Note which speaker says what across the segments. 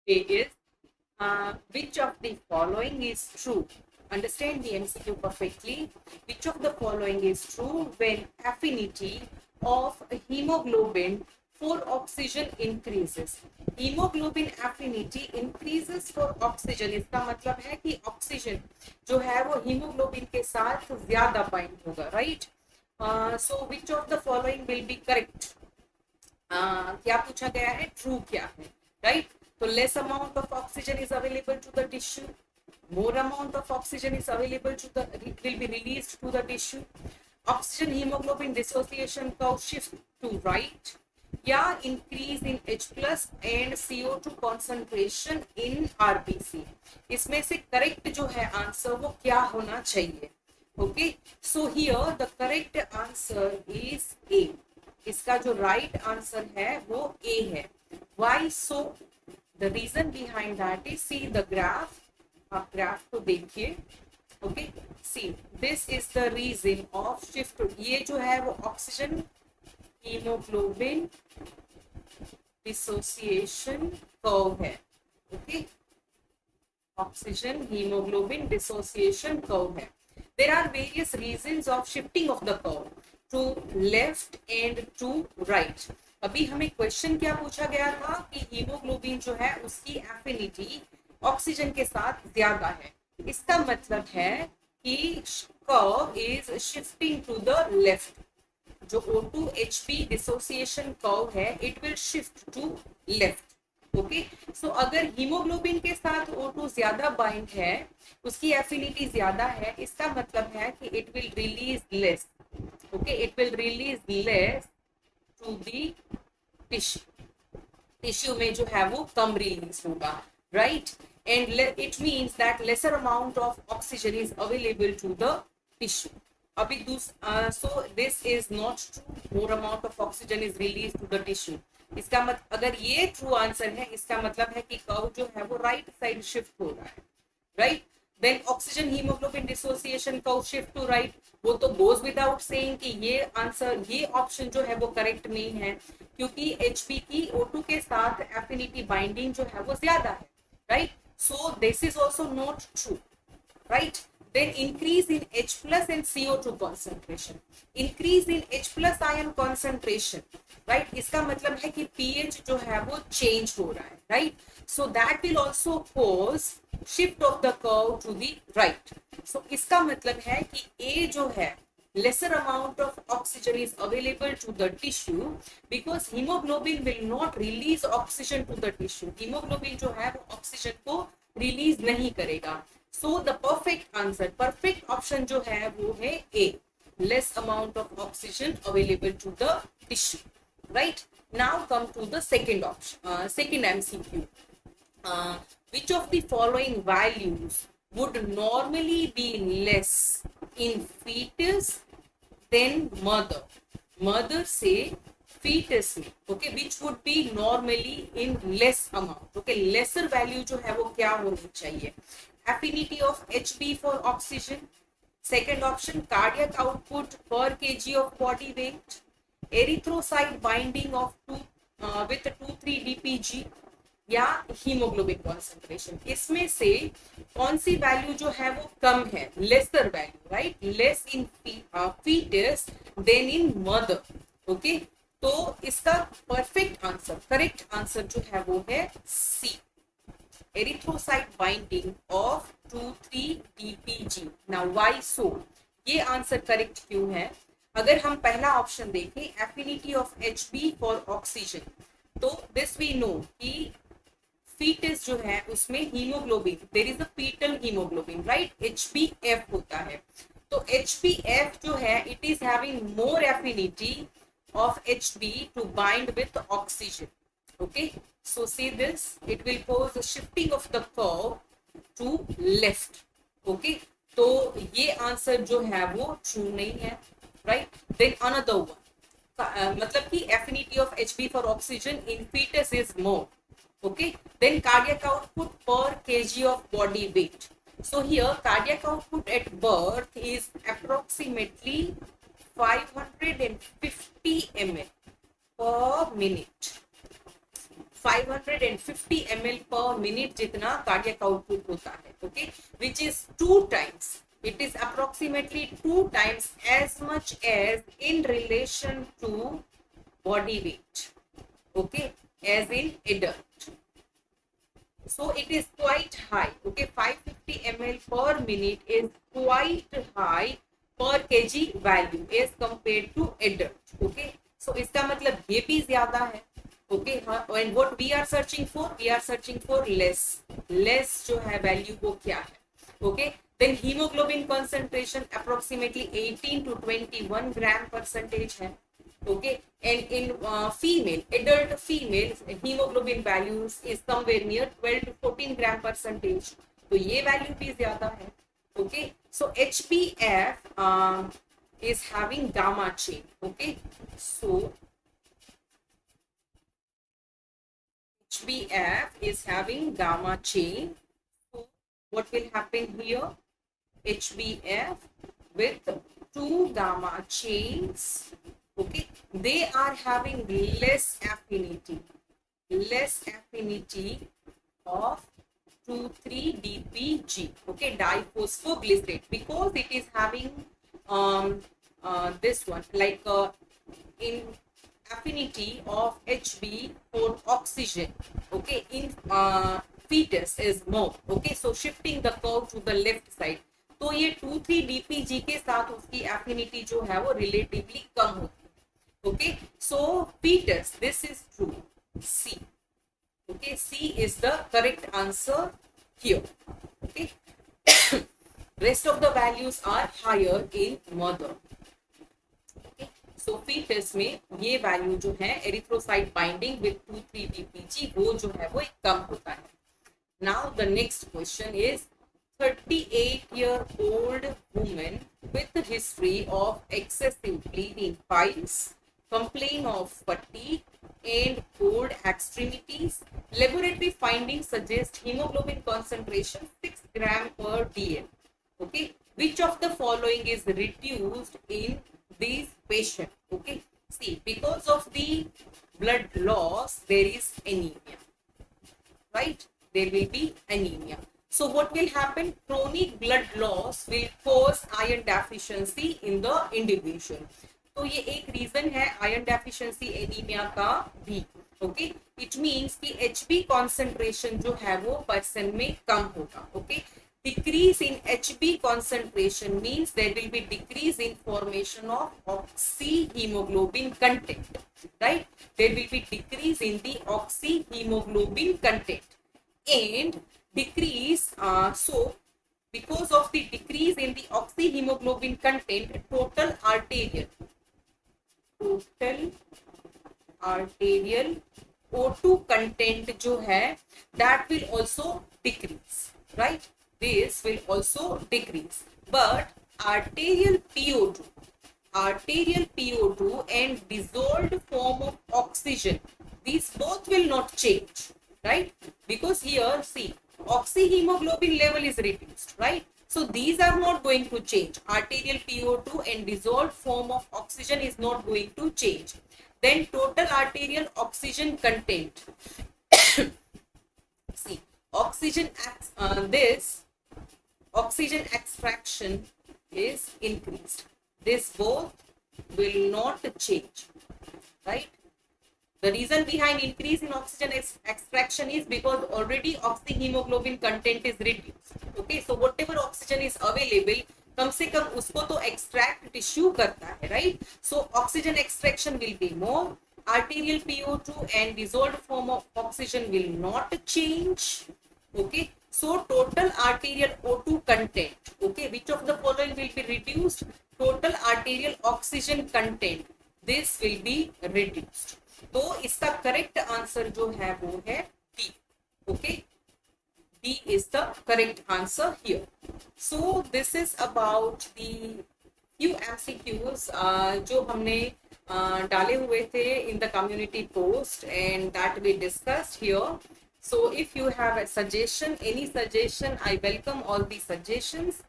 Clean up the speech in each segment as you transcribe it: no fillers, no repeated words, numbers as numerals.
Speaker 1: is which of the following is true? Understand the MCQ perfectly. Which of the following is true when affinity of hemoglobin for oxygen increases? Hemoglobin affinity increases for oxygen. इसका मतलब है कि oxygen जो है वो haemoglobin के साथ ज्यादा बाइंड होगा, right? So which of the following will be correct? क्या पूछा गया है, ट्रू क्या है, राइट? तो less amount of oxygen is available to the tissue, more amount of oxygen is available to the will be released to the tissue, oxygen hemoglobin dissociation curve shift to right, या increase in H plus and CO2 concentration in RBC. इसमें से correct जो है answer वो क्या होना चाहिए? Okay, so here the correct answer is A. इसका जो राइट आंसर है वो ए है. Why so? The reason behind that is, see the graph. आप ग्राफ को देखिए. Okay, see this is the reason of shift. ये जो है वो ऑक्सीजन हीमोग्लोबिन डिसोसिएशन कर्व है. Okay, oxygen haemoglobin dissociation curve है. There are various reasons of shifting of the curve to left and to right. अभी हमें question क्या पूछा गया था कि हीमोग्लोबिन जो है उसकी एफिनिटी ऑक्सीजन के साथ ज्यादा है. इसका मतलब है कि curve is shifting to the left. जो O2HB डिसोसिएशन कर्व है it will shift to left. Okay, so अगर हीमोग्लोबिन के साथ O2 ज्यादा बाइंड है, उसकी एफिनिटी ज्यादा है, इसका मतलब है कि it will release less. Okay, it will release less to the tissue. Tissue में जो है वो कम रिलीज होगा, right? And it means that lesser amount of oxygen is available to the tissue. अभी so this is not true. More amount of oxygen is release to the tissue. इसका मतलब अगर ये ट्रू आंसर है, इसका मतलब है कि कर्व जो है वो राइट साइड शिफ्ट हो रहा है, right? Then oxygen haemoglobin dissociation curve shift to right. वो तो गोज विदाउट सेइंग कि ये आंसर, ये ऑप्शन जो है वो करेक्ट नहीं है, क्योंकि एचपी की O2 के साथ एफिनिटी बाइंडिंग जो है वो ज्यादा है, right? So this is also not true, right? Then increase in H plus and CO2 concentration. Increase in H plus ion concentration, right? इसका मतलब है कि pH जो है वो change हो रहा है, right? So that will also cause shift of the curve to the right. So इसका मतलब है कि A जो है lesser amount of oxygen is available to the tissue because hemoglobin will not release oxygen to the tissue. Hemoglobin जो है वो oxygen को release नहीं करेगा. So the perfect answer, perfect option जो है वो है A, less amount of oxygen available to the tissue, right? Now come to the second option, second MCQ. Which of the following values would normally be less in fetus than mother? Mother से fetus में, okay, which would be normally in less amount. Okay, lesser value जो है वो क्या होनी चाहिए? Affinity of HB for oxygen. Second option, cardiac output per kg of body weight. Erythrocyte binding of with 2,3 DPG या haemoglobin concentration. इसमें से कौन सी वैल्यू जो है वो कम है? Lesser value, right? Less in foetus then in mother. Okay, तो इसका परफेक्ट आंसर, करेक्ट आंसर जो है वो है C, erythrocyte binding of 2,3 DPG. Now why so? ये आंसर करेक्ट क्यों है? अगर हम पहला ऑप्शन देखें, affinity of HB for oxygen, तो दिस वी नो कि फीटस जो है उसमें haemoglobin, there is a foetal haemoglobin, right? HbF होता है. तो HbF जो है it is having more affinity of HB to bind with oxygen. Okay, so see this, it will cause a shifting of the curve to left. Okay, तो ये answer जो है वो ट्रू नहीं है, right? Then another one, मतलब कि affinity of HB for oxygen in fetus is more. Okay, then cardiac output per kg of body weight. So here cardiac output at birth is approximately 550 ml per minute. 550 ml per minute जितना cardiac output होता है, okay, which is 2 times, it is approximately 2 times as much as in relation to body weight, okay, as in adult. So it is quite high, okay, 550 ml per minute is quite high per kg value as compared to adult, okay. So इसका मतलब ये भी ज्यादा है, okay. And what we are searching for, we are searching for less जो है value वो क्या है, okay. Then hemoglobin concentration approximately 18 to 21 gram percentage है, okay. And in adult female hemoglobin values is somewhere near 12 to 14 gram percentage, तो ये value भी ज्यादा है, okay. So HbF is having gamma chain, okay. So HbF is having gamma chain. So what will happen here? HbF with 2 gamma chains, okay, they are having less affinity of 2,3-DPG, okay, diphosphoglycerate, because it is having this one like in affinity of Hb for oxygen, okay, in fetus is more, okay. So shifting the curve to the left side, तो ये 2,3-DPG के साथ उसकी affinity जो है वो relatively कम होती है, okay. So fetus, this is true, C, okay, C is the correct answer here, okay. Rest of the values are higher in mother, okay. So fetus में ये वैल्यू जो है एरिथ्रोसाइट बाइंडिंग विद 2,3-DPG वो जो है वो कम होता है. Now the next question is 38-year-old woman with a history of excessive bleeding piles, complain of fatigue and cold extremities. Laboratory findings suggest hemoglobin concentration 6 gram per dl. Okay, which of the following is reduced in these patients? Okay, see, because of the blood loss there is anemia, right? There will be anemia. So what will happen? Chronic blood loss will cause iron deficiency in the individual. तो ये एक reason है iron deficiency anaemia का भी, okay. It means कि Hb concentration जो है वो पर्सन में कम होगा, okay. Decrease in Hb concentration means there will be decrease in formation of oxyhemoglobin content, right? There will be decrease in the oxyhemoglobin content and decrease. So because of the decrease in the oxyhemoglobin content, total arterial O2 content जो है that will also decrease, right? This will also decrease, but arterial PO2 and dissolved form of oxygen, these both will not change, right? Because here see, oxyhemoglobin level is reduced, right? So these are not going to change. Arterial PO2 and dissolved form of oxygen is not going to change. Then total arterial oxygen content. See, this oxygen extraction is increased. This both will not change, right? The reason behind increase in oxygen extraction is because already oxyhemoglobin content is reduced. Okay, so whatever oxygen is available, कम से कम उसको तो extract tissue करता है, right? So oxygen extraction will be more. Arterial PO2 and dissolved form of oxygen will not change. Okay, so total arterial O2 content. Okay, which of the following will be reduced? Total arterial oxygen content. This will be reduced. तो इसका correct answer जो है वो है D, okay. D is the correct answer here. So this is about the few MCQs जो हमने डाले हुए थे in the community post and that we discussed here. So if you have a suggestion, any suggestion, I welcome all the suggestions.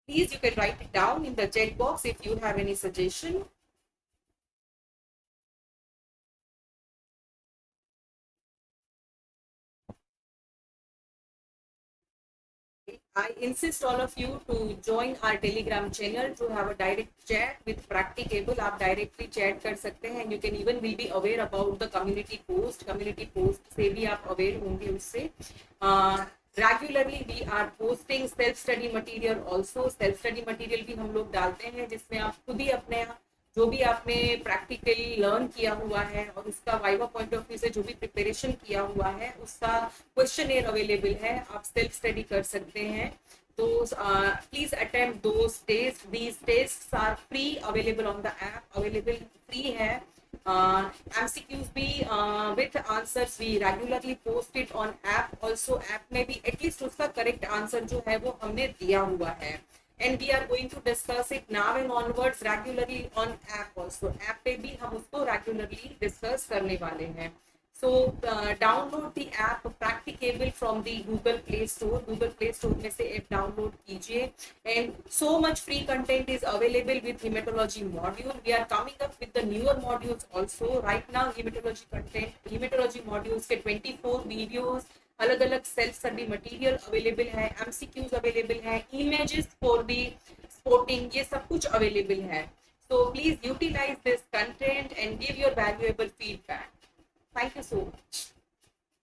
Speaker 1: Please, you can write it down in the chat box if you have any suggestion. I insist all of you to join our Telegram channel to have a direct chat with Practicable. आप directly chat कर सकते हैं. You can even will be aware about the community post. Community post से भी आप aware होंगे उससे. Regularly we are posting self study material also. Self study material भी हम लोग डालते हैं जिसमें आप खुद ही अपने जो भी आपने प्रैक्टिकली लर्न किया हुआ है और उसका वाइवा पॉइंट ऑफ व्यू से जो भी प्रिपरेशन किया हुआ है उसका क्वेश्चनर अवेलेबल है. आप सेल्फ स्टडी कर सकते हैं. तो please attempt those test. These tests are free, available on the app, available free है. MCQs भी with answers we regularly post it on app. Also app में भी एटलीस्ट उसका करेक्ट आंसर जो है वो हमने दिया हुआ है. And we are going to discuss it now and onwards regularly on app also. App पे भी हम उसको regularly discuss करने वाले हैं. So download the app Practicable from the Google Play Store. Google Play Store में से app download कीजिए. And so much free content is available with hematology module. We are coming up with the newer modules also. Right now hematology content, hematology modules के 24 videos, अलग अलग self study material available है, MCQs available है, images for the supporting, ये सब कुछ available है. So please utilise this content and give your valuable feedback. Thank you so much.